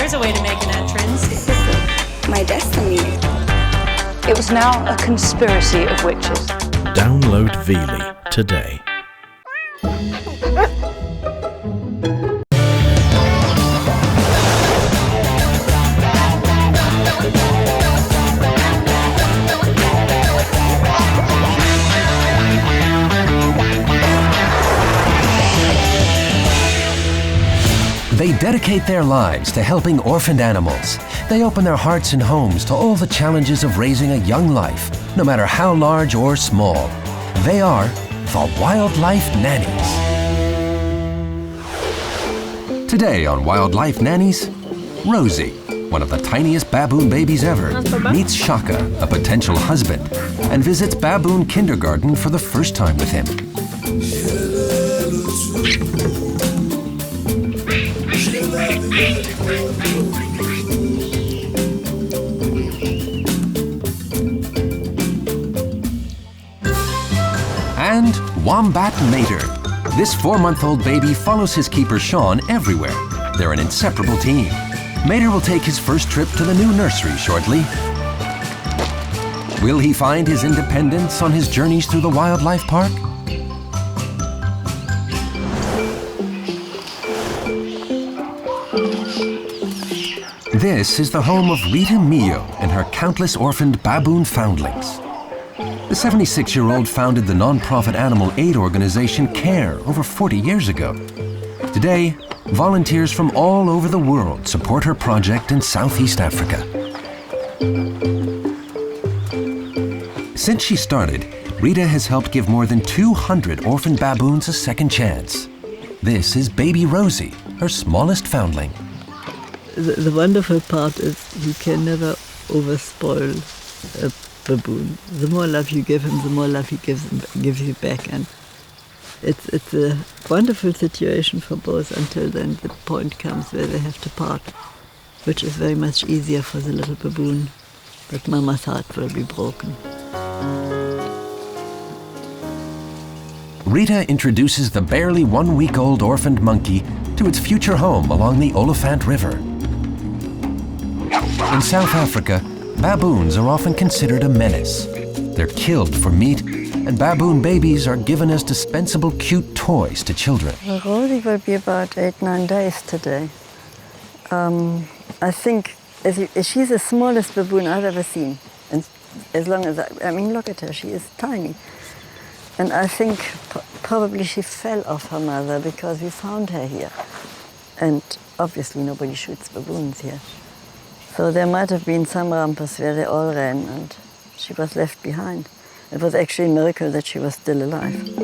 there's a way to make an entrance. This is my destiny. It was now a conspiracy of witches. Download Veely today. They dedicate their lives to helping orphaned animals. They open their hearts and homes to all the challenges of raising a young life, no matter how large or small. They are the Wildlife Nannies. Today on Wildlife Nannies, Rosie, one of the tiniest baboon babies ever, meets Shaka, a potential husband, and visits baboon kindergarten for the first time with him. And Wombat Mater. This 4-month-old baby follows his keeper Sean everywhere. They're an inseparable team. Mater will take his first trip to the new nursery shortly. Will he find his independence on his journeys through the wildlife park? This is the home of Rita and her countless orphaned baboon foundlings. The 76-year-old founded the non-profit animal aid organization CARE over 40 years ago. Today, volunteers from all over the world support her project in Southeast Africa. Since she started, Rita has helped give more than 200 orphaned baboons a second chance. This is baby Rosie, her smallest foundling. The wonderful part is you can never overspoil a baboon. The more love you give him, the more love he gives you back. And it's a wonderful situation for both until then the point comes where they have to part, which is very much easier for the little baboon, but Mama's heart will be broken. Rita introduces the barely 1-week-old orphaned monkey to its future home along the Oliphant River. In South Africa, baboons are often considered a menace. They're killed for meat, and baboon babies are given as dispensable cute toys to children. Rosie will be about 8-9 days today. I think she's the smallest baboon I've ever seen. And as long as I mean, look at her, she is tiny. And I think probably she fell off her mother because we found her here. And obviously nobody shoots baboons here. So there might have been some rumpus where they all ran and she was left behind. It was actually a miracle that she was still alive.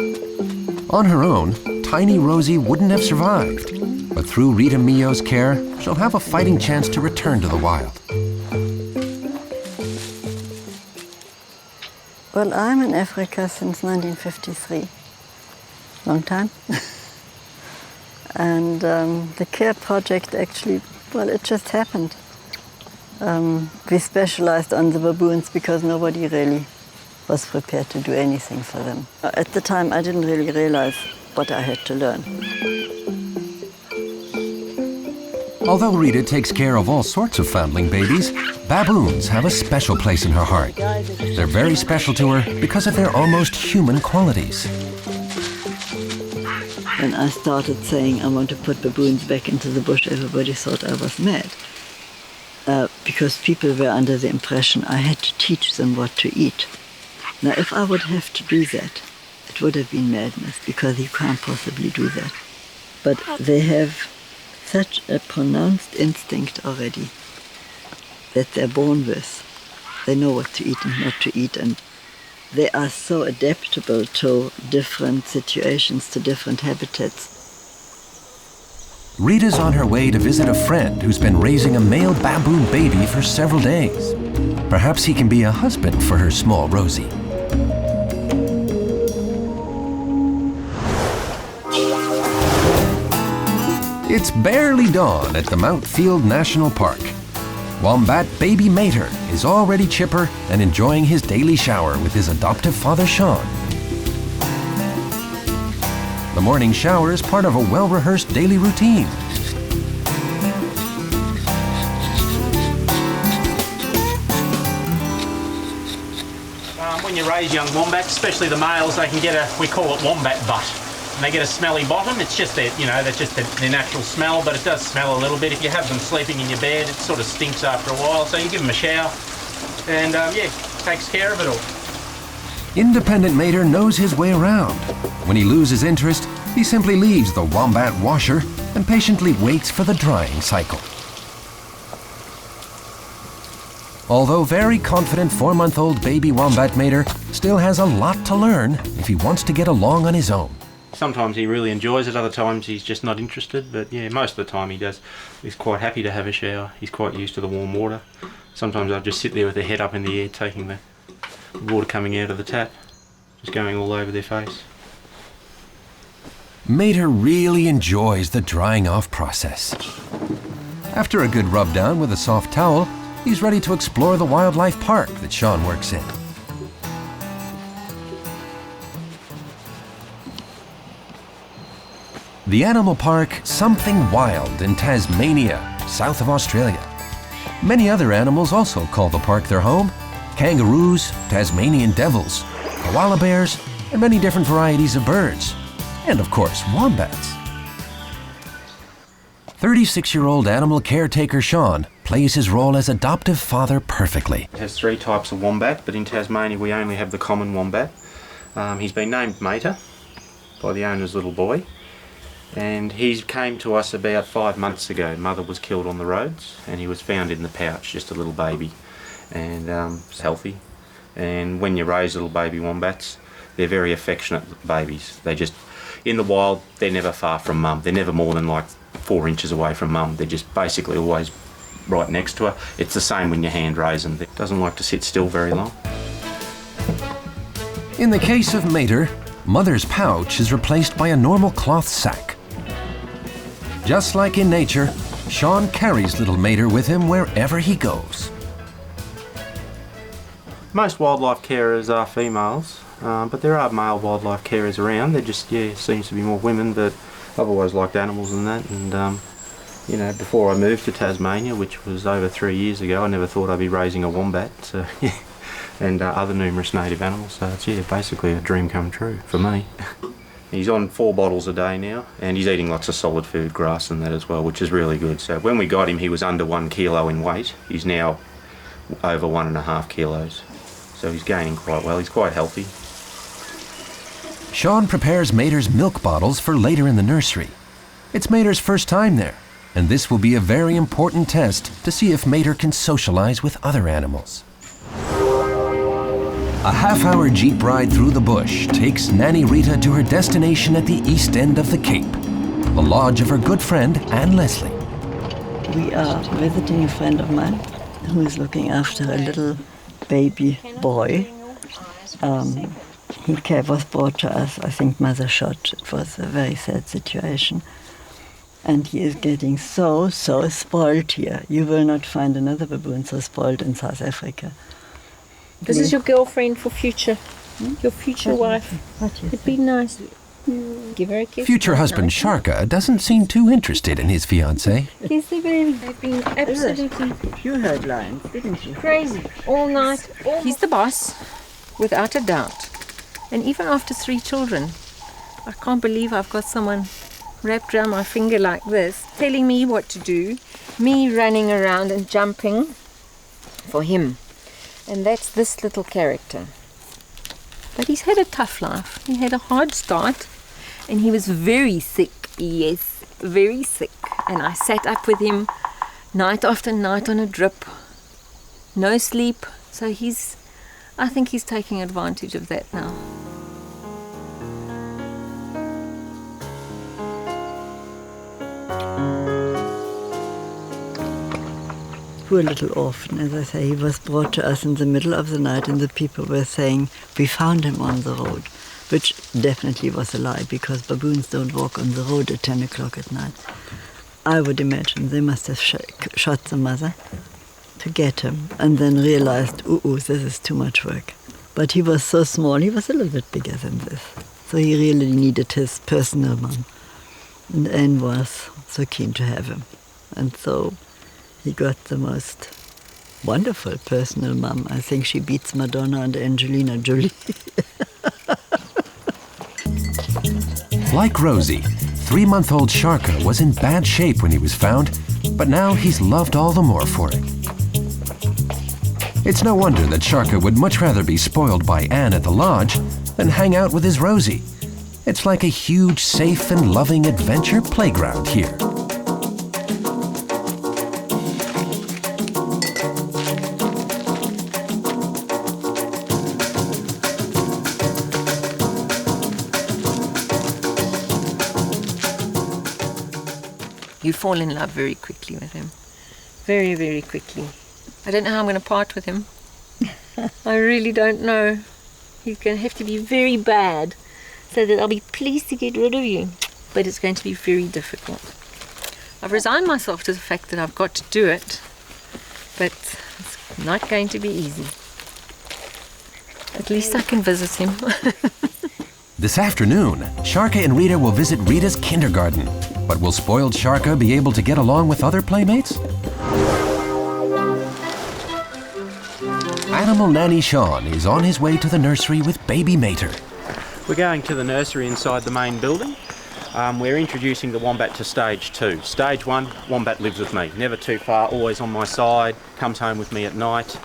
On her own, tiny Rosie wouldn't have survived. But through Rita Mio's care, she'll have a fighting chance to return to the wild. Well, I'm in Africa since 1953. Long time. And the care project actually, well, it just happened. We specialized on the baboons because nobody really was prepared to do anything for them. At the time, I didn't really realize what I had to learn. Although Rita takes care of all sorts of foundling babies, baboons have a special place in her heart. They're very special to her because of their almost human qualities. When I started saying I want to put baboons back into the bush, everybody thought I was mad. Because people were under the impression I had to teach them what to eat. Now, if I would have to do that, it would have been madness, because you can't possibly do that. But they have such a pronounced instinct already that they're born with. They know what to eat and not to eat, and they are so adaptable to different situations, to different habitats. Rita's on her way to visit a friend who's been raising a male baboon baby for several days. Perhaps he can be a husband for her small Rosie. It's barely dawn at the Mount Field National Park. Wombat baby Mater is already chipper and enjoying his daily shower with his adoptive father Sean. The morning shower is part of a well-rehearsed daily routine. you raise young wombats, especially the males, they can get we call it wombat butt. And they get a smelly bottom. It's just their, that's just their natural smell, but it does smell a little bit. If you have them sleeping in your bed, it sort of stinks after a while. So you give them a shower, and takes care of it all. Independent mater knows his way around. When he loses interest, he simply leaves the wombat washer and patiently waits for the drying cycle. Although very confident 4-month-old baby wombat mater still has a lot to learn if he wants to get along on his own. Sometimes he really enjoys it, other times he's just not interested, but yeah, most of the time he does. He's quite happy to have a shower. He's quite used to the warm water. Sometimes I just sit there with their head up in the air, taking the water coming out of the tap, just going all over their face. Mater really enjoys the drying off process. After a good rub down with a soft towel, he's ready to explore the wildlife park that Sean works in. The animal park Something Wild in Tasmania, south of Australia. Many other animals also call the park their home. Kangaroos, Tasmanian devils, koala bears, and many different varieties of birds. And of course, wombats. 36-year-old animal caretaker Sean plays his role as adoptive father perfectly. It has 3 types of wombat, but in Tasmania we only have the common wombat. He's been named Mater by the owner's little boy. And he came to us about 5 months ago. Mother was killed on the roads and he was found in the pouch, just a little baby, and healthy. And when you raise little baby wombats, they're very affectionate babies. They just, in the wild, they're never far from mum. They're never more than like 4 inches away from mum. They're just basically always right next to her. It's the same when you hand raise them. It doesn't like to sit still very long. In the case of Mater, mother's pouch is replaced by a normal cloth sack. Just like in nature, Sean carries little Mater with him wherever he goes. Most wildlife carers are females, but there are male wildlife carers around. There just, seems to be more women, but I've always liked animals and that. And, before I moved to Tasmania, which was over 3 years ago, I never thought I'd be raising a wombat, so, and other numerous native animals. So it's, basically a dream come true for me. He's on 4 bottles a day now, and he's eating lots of solid food, grass and that as well, which is really good. So when we got him, he was under 1 kilo in weight. He's now over 1.5 kilos. So he's gaining quite well. He's quite healthy. Sean prepares Mater's milk bottles for later in the nursery. It's Mater's first time there, and this will be a very important test to see if Mater can socialize with other animals. A half-hour jeep ride through the bush takes Nanny Rita to her destination at the east end of the Cape, the lodge of her good friend Anne Leslie. We are visiting a friend of mine who is looking after a little baby boy. He was brought to us, I think mother shot. It was a very sad situation. And he is getting so spoiled here. You will not find another baboon so spoiled in South Africa. This is your girlfriend for future, your future wife. It'd be nice. Give her a kiss. Future husband Sharka doesn't seem too interested in his fiancée. Kiss the baby. They've been absolutely You heard lines, didn't you? crazy all night. He's the boss, without a doubt. And even after 3 children, I can't believe I've got someone wrapped around my finger like this, telling me what to do, me running around and jumping for him. And that's this little character. But he's had a tough life. He had a hard start and he was very sick. Yes, very sick. And I sat up with him night after night on a drip. No sleep. So I think he's taking advantage of that now. Poor little orphan, as I say, he was brought to us in the middle of the night and the people were saying, we found him on the road, which definitely was a lie because baboons don't walk on the road at 10 o'clock at night. I would imagine they must have shot the mother to get him and then realized, this is too much work. But he was so small, he was a little bit bigger than this. So he really needed his personal mum. And Anne was so keen to have him. And so he got the most wonderful personal mum. I think she beats Madonna and Angelina Jolie. Like Rosie, 3-month-old Sharka was in bad shape when he was found, but now he's loved all the more for it. It's no wonder that Sharka would much rather be spoiled by Anne at the lodge than hang out with his Rosie. It's like a huge, safe and loving adventure playground here. You fall in love very quickly with him. Very, very quickly. I don't know how I'm going to part with him. I really don't know. He's going to have to be very bad so that I'll be pleased to get rid of you. But it's going to be very difficult. I've resigned myself to the fact that I've got to do it, but it's not going to be easy. At least I can visit him. This afternoon, Sharka and Rita will visit Rita's kindergarten. But will spoiled Sharka be able to get along with other playmates? Animal nanny Sean is on his way to the nursery with baby Mater. We're going to the nursery inside the main building. We're introducing the Wombat to stage 2. Stage 1, Wombat lives with me, never too far, always on my side, comes home with me at night.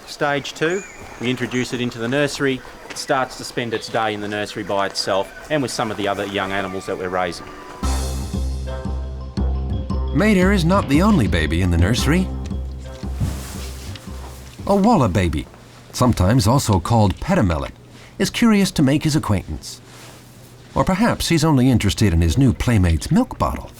Stage 2, we introduce it into the nursery. It starts to spend its day in the nursery by itself and with some of the other young animals that we're raising. Mater is not the only baby in the nursery. A Walla baby, sometimes also called Petamelon, is curious to make his acquaintance. Or perhaps he's only interested in his new playmate's milk bottle.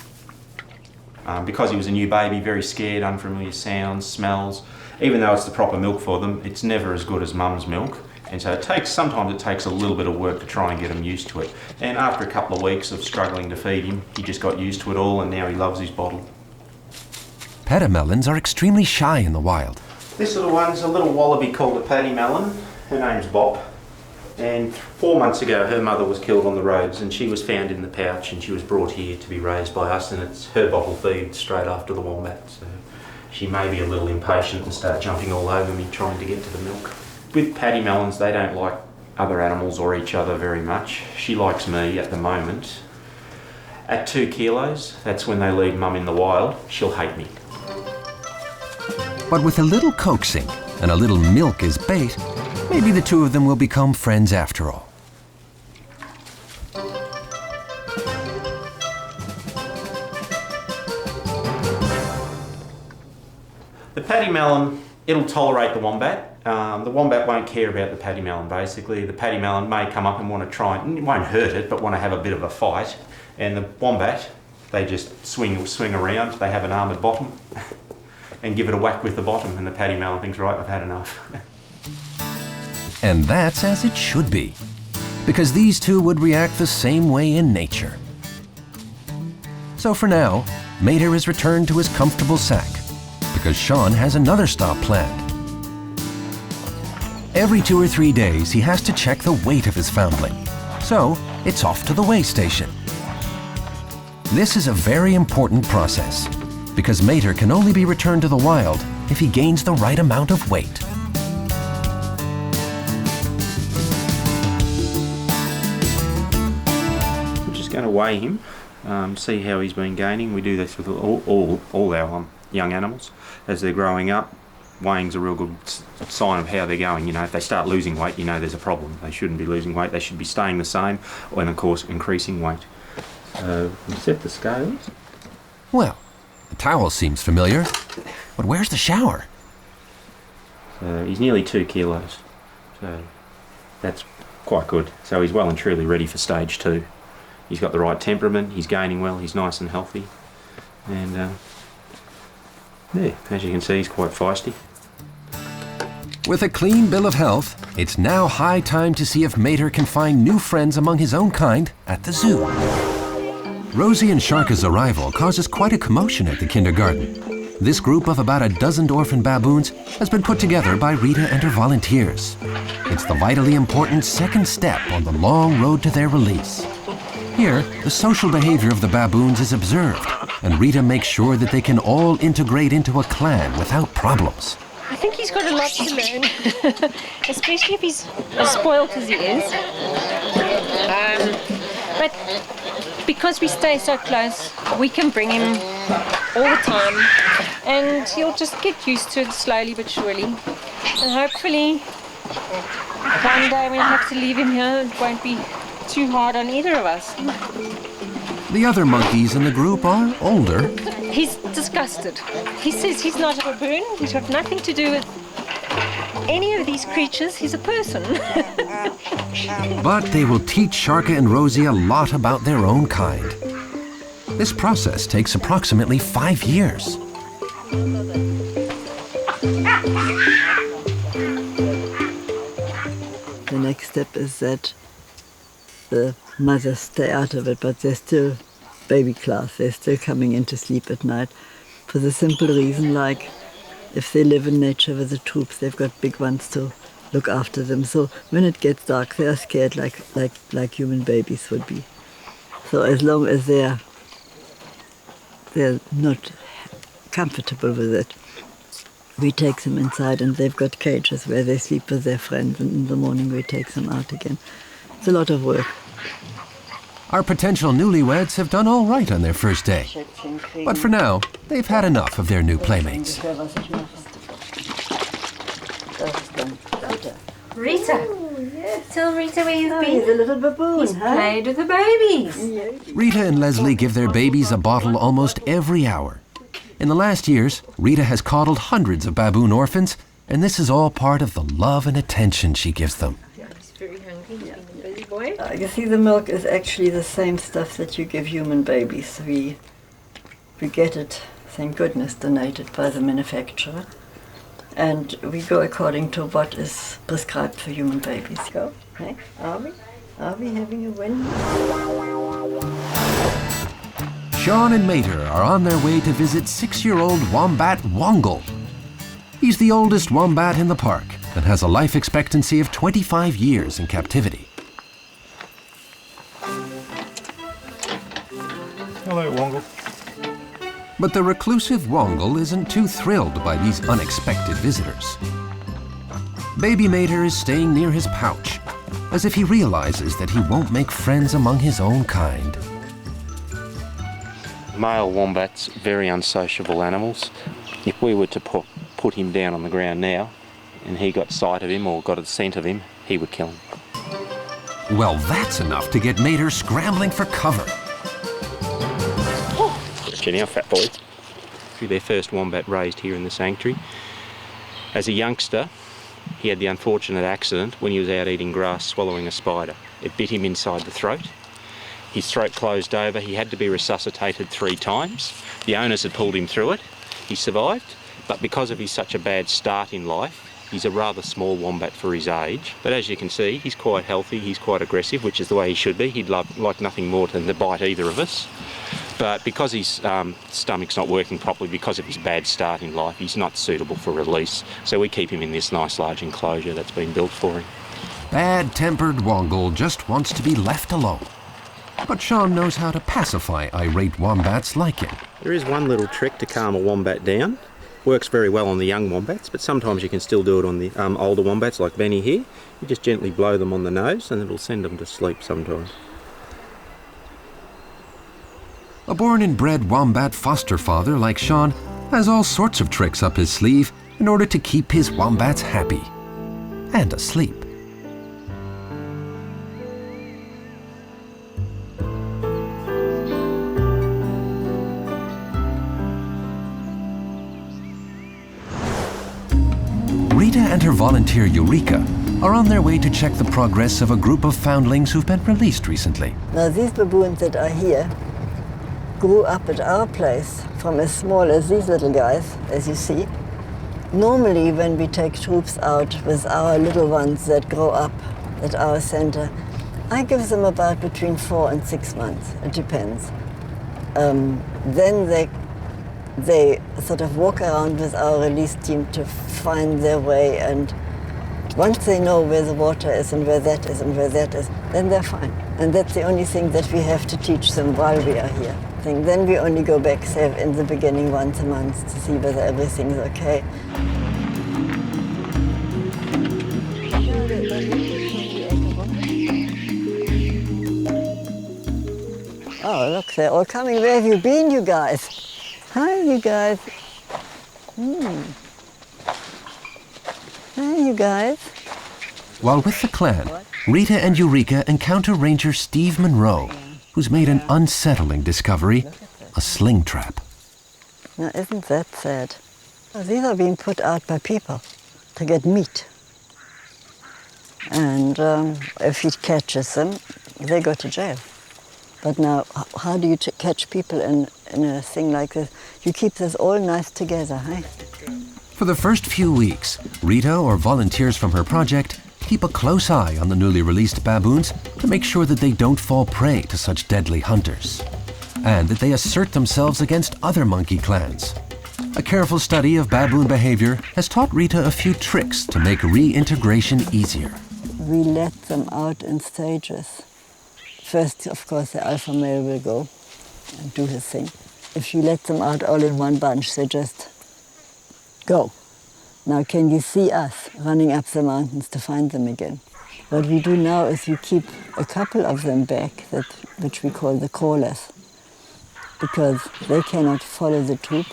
Because he was a new baby, very scared, unfamiliar sounds, smells. Even though it's the proper milk for them, it's never as good as mum's milk. And so sometimes it takes a little bit of work to try and get him used to it. And after a couple of weeks of struggling to feed him, he just got used to it all and now he loves his bottle. Petamelons are extremely shy in the wild. This little one's a little wallaby called a Paddy Melon. Her name's Bop. And 4 months ago her mother was killed on the roads and she was found in the pouch and she was brought here to be raised by us, and it's her bottle feed straight after the Wombat. So she may be a little impatient and start jumping all over me trying to get to the milk. With Paddy Melons, they don't like other animals or each other very much. She likes me at the moment. At 2 kilos, that's when they leave mum in the wild, she'll hate me. But with a little coaxing and a little milk as bait, maybe the two of them will become friends after all. The Paddy Melon, it'll tolerate the Wombat. The Wombat won't care about the Paddy Melon basically. The Paddy Melon may come up and want to try, and it won't hurt it, but want to have a bit of a fight. And the Wombat, they just swing around, they have an armoured bottom and give it a whack with the bottom, and the Paddy Melon thinks, right, I've had enough. And that's as it should be, because these two would react the same way in nature. So for now, Mater is returned to his comfortable sack, because Sean has another stop planned. Every 2 or 3 days, he has to check the weight of his foundling. So, it's off to the weigh station. This is a very important process, because Mater can only be returned to the wild if he gains the right amount of weight. We're just going to weigh him, see how he's been gaining. We do this with all our young animals as they're growing up. Weighing's a real good sign of how they're going. You know, if they start losing weight, you know there's a problem. They shouldn't be losing weight. They should be staying the same, and of course increasing weight. We set the scales. Well, the towel seems familiar, but where's the shower? He's nearly 2 kilos, so that's quite good. So he's well and truly ready for stage 2. He's got the right temperament. He's gaining well. He's nice and healthy, and yeah, as you can see, he's quite feisty. With a clean bill of health, it's now high time to see if Mater can find new friends among his own kind at the zoo. Rosie and Sharka's arrival causes quite a commotion at the kindergarten. This group of about a dozen orphaned baboons has been put together by Rita and her volunteers. It's the vitally important second step on the long road to their release. Here, the social behavior of the baboons is observed, and Rita makes sure that they can all integrate into a clan without problems. I think he's got a lot to learn, especially if he's as spoiled as he is. But because we stay so close, we can bring him all the time, and he'll just get used to it slowly but surely. And hopefully, one day when I have to leave him here, it won't be too hard on either of us. The other monkeys in the group are older, He's disgusted. He says he's not a baboon. He's got nothing to do with any of these creatures. He's a person. but they will teach Sharka and Rosie a lot about their own kind. This process takes approximately 5 years. The next step is that the mothers stay out of it, but they're still baby class. They're still coming in to sleep at night for the simple reason, like, if they live in nature with the troops, they've got big ones to look after them. So when it gets dark, they are scared like human babies would be. So as long as they're not comfortable with it, we take them inside, and they've got cages where they sleep with their friends, and in the morning we take them out again. It's a lot of work. Our potential newlyweds have done all right on their first day. But for now, they've had enough of their new playmates. Rita, tell Rita where you've been. He's a little baboon, He's played with the babies. Rita and Leslie give their babies a bottle almost every hour. In the last years, Rita has coddled hundreds of baboon orphans, and this is all part of the love and attention she gives them. He's very hungry. He's been a busy boy. You see, the milk is actually the same stuff that you give human babies. We get it, thank goodness, donated by the manufacturer. And we go according to what is prescribed for human babies. Go, hey, are we having a win? Sean and Mater are on their way to visit 6-year-old Wombat Wongle. He's the oldest wombat in the park and has a life expectancy of 25 years in captivity. Hello, Wongle. But the reclusive Wongle isn't too thrilled by these unexpected visitors. Baby Mater is staying near his pouch, as if he realizes that he won't make friends among his own kind. Male wombats, very unsociable animals. If we were to put him down on the ground now, and he got sight of him or got a scent of him, he would kill him. Well, that's enough to get Mater scrambling for cover. Get out, fat boy. Their first wombat raised here in the sanctuary. As a youngster, he had the unfortunate accident when he was out eating grass, swallowing a spider. It bit him inside the throat. His throat closed over. He had to be resuscitated 3 times. The owners had pulled him through it. He survived, but because of his such a bad start in life, he's a rather small wombat for his age. But as you can see, he's quite healthy, he's quite aggressive, which is the way he should be. He'd like nothing more than to bite either of us. But because his stomach's not working properly, because of his bad start in life, he's not suitable for release. So we keep him in this nice large enclosure that's been built for him. Bad-tempered Wongle just wants to be left alone. But Sean knows how to pacify irate wombats like him. There is one little trick to calm a wombat down. Works very well on the young wombats, but sometimes you can still do it on the older wombats like Benny here. You just gently blow them on the nose and it'll send them to sleep sometimes. A born and bred wombat foster father like Sean has all sorts of tricks up his sleeve in order to keep his wombats happy and asleep. Rita and her volunteer Eureka are on their way to check the progress of a group of foundlings who've been released recently. Now these baboons that are here grew up at our place from as small as these little guys, as you see. Normally when we take troops out with our little ones that grow up at our center, I give them about between 4 and 6 months, it depends. Then they sort of walk around with our release team to find their way, and once they know where the water is and where that is and where that is, then they're fine. And that's the only thing that we have to teach them while we are here. Then we only go back, say, in the beginning once a month to see whether everything's okay. Wow, look, they're all coming. Where have you been, you guys? Hi, you guys. Hi, you guys. While with the clan, Rita and Eureka encounter Ranger Steve Monroe, who's made an unsettling discovery, a sling trap. Now, isn't that sad? These are being put out by people to get meat. And if he catches them, they go to jail. But now, how do you catch people in a thing like this? You keep this all nice together, hey? For the first few weeks, Rita or volunteers from her project keep a close eye on the newly released baboons to make sure that they don't fall prey to such deadly hunters, and that they assert themselves against other monkey clans. A careful study of baboon behavior has taught Rita a few tricks to make reintegration easier. We let them out in stages. First, of course, the alpha male will go and do his thing. If you let them out all in one bunch, they just go. Now, can you see us running up the mountains to find them again? What we do now is we keep a couple of them back, which we call the crawlers, because they cannot follow the troop.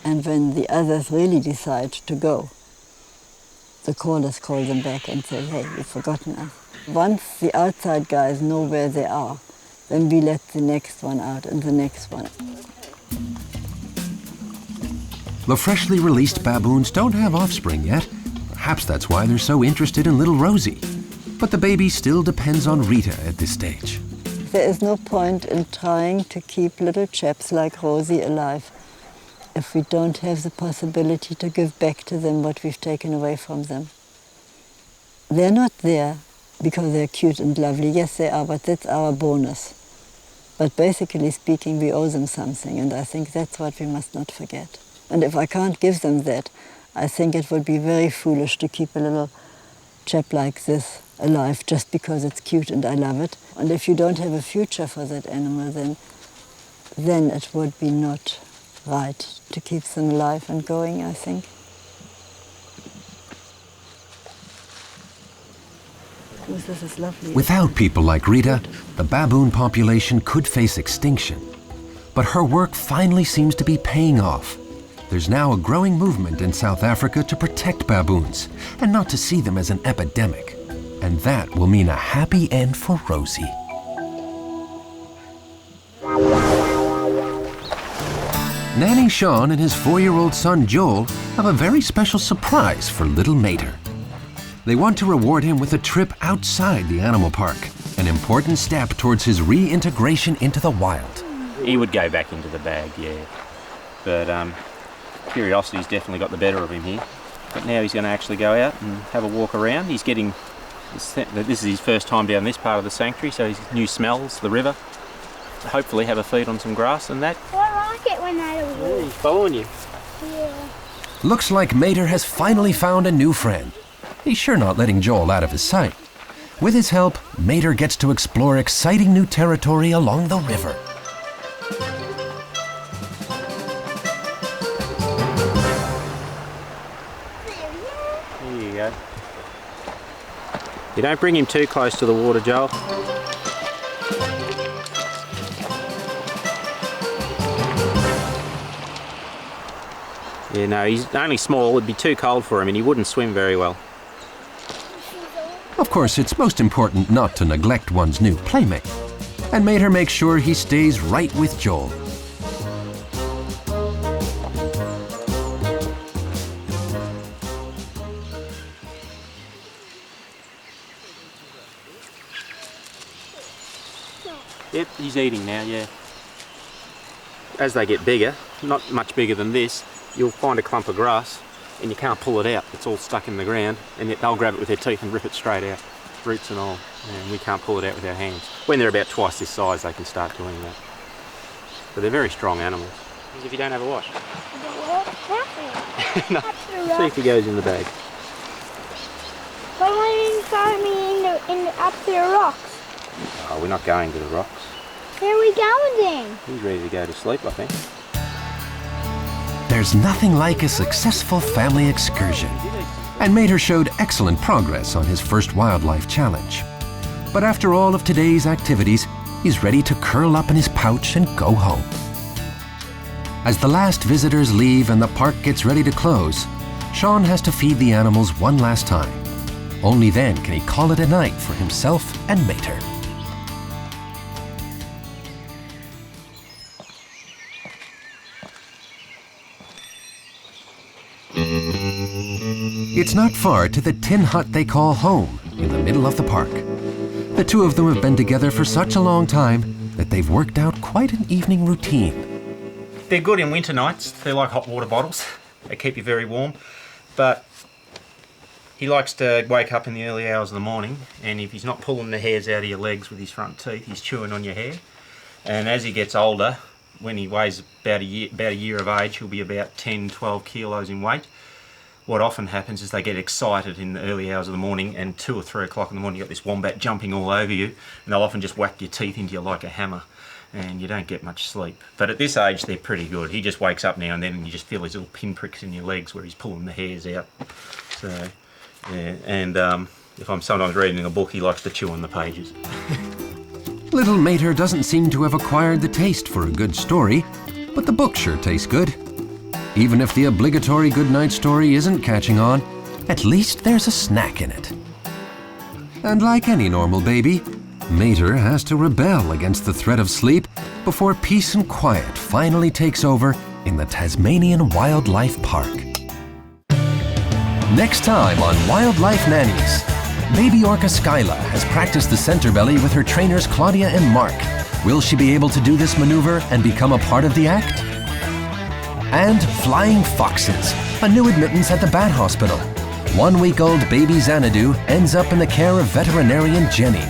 And when the others really decide to go, the crawlers call them back and say, hey, you've forgotten us. Once the outside guys know where they are, then we let the next one out and the next one. The freshly released baboons don't have offspring yet. Perhaps that's why they're so interested in little Rosie. But the baby still depends on Rita at this stage. There is no point in trying to keep little chaps like Rosie alive if we don't have the possibility to give back to them what we've taken away from them. They're not there because they're cute and lovely. Yes, they are, but that's our bonus. But basically speaking, we owe them something, and I think that's what we must not forget. And if I can't give them that, I think it would be very foolish to keep a little chap like this alive just because it's cute and I love it. And if you don't have a future for that animal, then it would be not right to keep them alive and going, I think. Oh, this is lovely. Without people like Rita, the baboon population could face extinction. But her work finally seems to be paying off. There's now a growing movement in South Africa to protect baboons and not to see them as an epidemic. And that will mean a happy end for Rosie. Nanny Sean and his 4-year-old son Joel have a very special surprise for little Mater. They want to reward him with a trip outside the animal park, an important step towards his reintegration into the wild. He would go back into the bag, yeah. But curiosity's definitely got the better of him here. But now he's going to actually go out and have a walk around. He's getting, this is his first time down this part of the sanctuary, so he's new smells, the river. Hopefully have a feed on some grass and that. I like it when they're He's following you. Yeah. Looks like Mater has finally found a new friend. He's sure not letting Joel out of his sight. With his help, Mater gets to explore exciting new territory along the river. There you go. You don't bring him too close to the water, Joel. Yeah, no, he's only small. It'd be too cold for him and he wouldn't swim very well. Of course, it's most important not to neglect one's new playmate. And Mater makes sure he stays right with Joel. Yep, he's eating now, yeah. As they get bigger, not much bigger than this, you'll find a clump of grass and you can't pull it out. It's all stuck in the ground and yet they'll grab it with their teeth and rip it straight out, roots and all. And we can't pull it out with our hands. When they're about twice this size, they can start doing that. But they're very strong animals. If you don't have a wash. No. See if he goes in the bag. Why won't you throw me up to the rocks? Oh, we're not going to the rocks. Where are we going then? He's ready to go to sleep, I think. There's nothing like a successful family excursion. And Mater showed excellent progress on his first wildlife challenge. But after all of today's activities, he's ready to curl up in his pouch and go home. As the last visitors leave and the park gets ready to close, Sean has to feed the animals one last time. Only then can he call it a night for himself and Mater. It's not far to the tin hut they call home in the middle of the park. The two of them have been together for such a long time that they've worked out quite an evening routine. They're good in winter nights. They're like hot water bottles. They keep you very warm. But he likes to wake up in the early hours of the morning, and if he's not pulling the hairs out of your legs with his front teeth, he's chewing on your hair. And as he gets older, when he weighs about a year of age, he'll be about 10, 12 kilos in weight. What often happens is they get excited in the early hours of the morning, and 2 or 3 o'clock in the morning you got this wombat jumping all over you, and they'll often just whack your teeth into you like a hammer, and you don't get much sleep. But at this age they're pretty good. He just wakes up now and then and you just feel his little pinpricks in your legs where he's pulling the hairs out. So yeah, and if I'm sometimes reading a book, he likes to chew on the pages. Little Mater doesn't seem to have acquired the taste for a good story, but the book sure tastes good. Even if the obligatory goodnight story isn't catching on, at least there's a snack in it. And like any normal baby, Mater has to rebel against the threat of sleep before peace and quiet finally takes over in the Tasmanian Wildlife Park. Next time on Wildlife Nannies, baby orca Skyla has practiced the center belly with her trainers Claudia and Mark. Will she be able to do this maneuver and become a part of the act? And flying foxes, a new admittance at the Bat Hospital. 1-week-old baby Xanadu ends up in the care of veterinarian Jenny.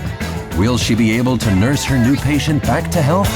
Will she be able to nurse her new patient back to health?